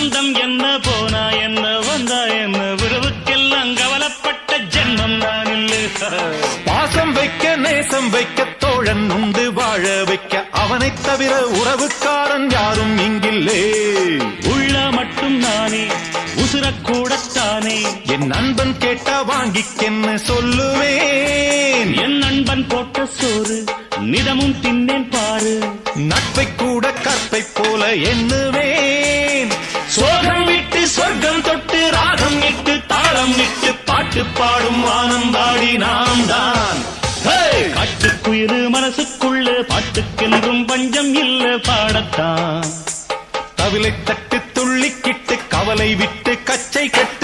சொந்தம் என்ன போனா என்ன வந்தா என்ன உறவுக்கெல்லாம் கவலைப்பட்ட ஜென்மம் நான் இல்லை. பாசம் வைக்க நேசம் வைக்க தோழன் உண்டு வாழ வைக்க அவனைத் தவிர உறவுக்காரன் யாரும் இங்கில்லே. உள்ள மட்டும் நானே உசுரக்கூடத்தானே என் நண்பன் கேட்டா வாங்கிக்கென்னு சொல்லுவேன். என் நண்பன் போட்ட சோறு நிதமும் தின்னேன் பாரு. நட்பை கூட கற்பை போல எண்ணுவேன். சோகம் விட்டு சொர்க்கம் தொட்டு ராகம் இட்டு தாளம் இட்டு பாட்டு பாடும் ஆனந்தாடி நாம் தான். காட்டுக்குயிரு மனசுக்குள்ள பாட்டுக்கென்றும் பஞ்சம் இல்ல பாடத்தான். தவிலை தட்டு துள்ளிக்கிட்டு கவலை விட்டு கச்சை கட்டு